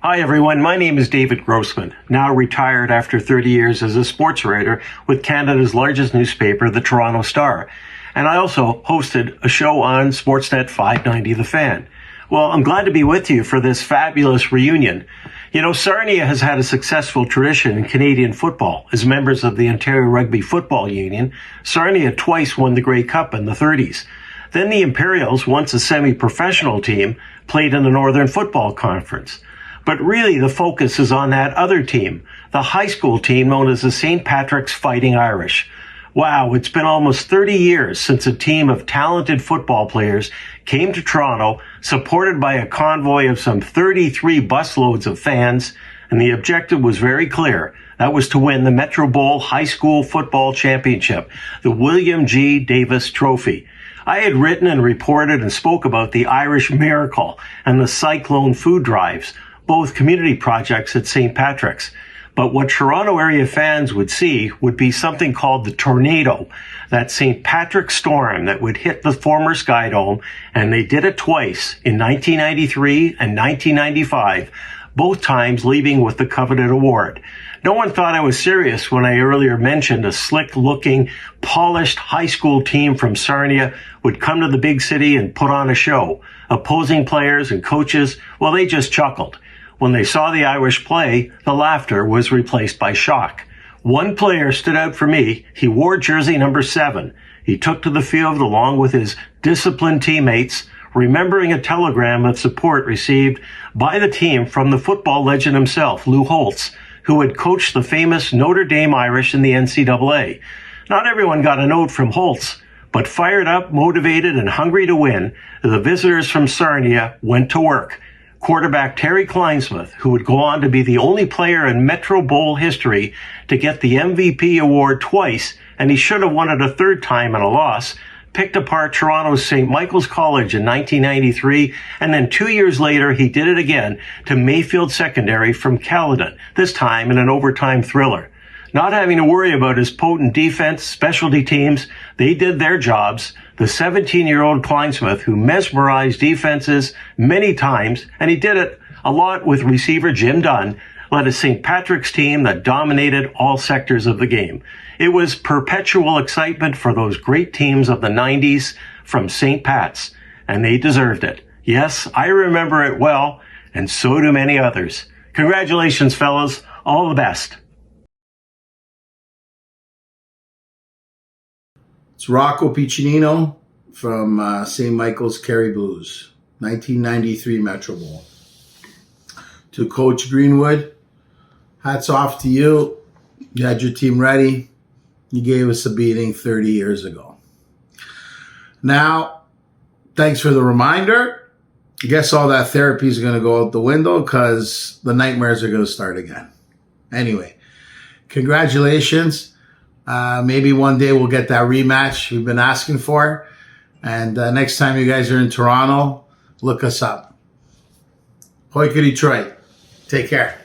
Hi everyone, my name is David Grossman, now retired after 30 years as a sports writer with Canada's largest newspaper, the Toronto Star. And I also hosted a show on Sportsnet 590 The Fan. Well, I'm glad to be with you for this fabulous reunion. You know, Sarnia has had a successful tradition in Canadian football. As members of the Ontario Rugby Football Union, Sarnia twice won the Grey Cup in the 30s. Then the Imperials, once a semi-professional team, played in the Northern Football Conference. But really, the focus is on that other team, the high school team known as the St. Patrick's Fighting Irish. Wow, it's been almost 30 years since a team of talented football players came to Toronto, supported by a convoy of some 33 busloads of fans, and the objective was very clear. That was to win the Metro Bowl High School Football Championship, the William G. Davis Trophy. I had written and reported and spoke about the Irish Miracle and the Cyclone food drives, both community projects at St. Patrick's. But what Toronto area fans would see would be something called the Tornado, that St. Patrick's storm that would hit the former Sky Dome, and they did it twice, in 1993 and 1995, both times leaving with the coveted award. No one thought I was serious when I earlier mentioned a slick-looking, polished high school team from Sarnia would come to the big city and put on a show. Opposing players and coaches, well, they just chuckled. When they saw the Irish play, the laughter was replaced by shock. One player stood out for me. He wore jersey number 7. He took to the field along with his disciplined teammates, remembering a telegram of support received by the team from the football legend himself, Lou Holtz, who had coached the famous Notre Dame Irish in the NCAA. Not everyone got a note from Holtz, but fired up, motivated, and hungry to win, the visitors from Sarnia went to work. Quarterback Terry Kleinsmith, who would go on to be the only player in Metro Bowl history to get the MVP award twice, and he should have won it a third time in a loss, picked apart Toronto's St. Michael's College in 1993, and then 2 years later he did it again to Mayfield Secondary from Caledon, this time in an overtime thriller. Not having to worry about his potent defense, specialty teams, they did their jobs. The 17-year-old Kleinsmith, who mesmerized defenses many times, and he did it a lot with receiver Jim Dunn, led a St. Patrick's team that dominated all sectors of the game. It was perpetual excitement for those great teams of the 90s from St. Pat's, and they deserved it. Yes, I remember it well, and so do many others. Congratulations, fellas. All the best. It's Rocco Piccininno from St. Michael's Kerry Blues, 1993 Metro Bowl. To Coach Greenwood, hats off to you. You had your team ready. You gave us a beating 30 years ago. Now, thanks for the reminder. I guess all that therapy is going to go out the window because the nightmares are going to start again. Anyway, congratulations. Maybe one day we'll get that rematch we've been asking for. And next time you guys are in Toronto, look us up. Hoika Detroit. Take care.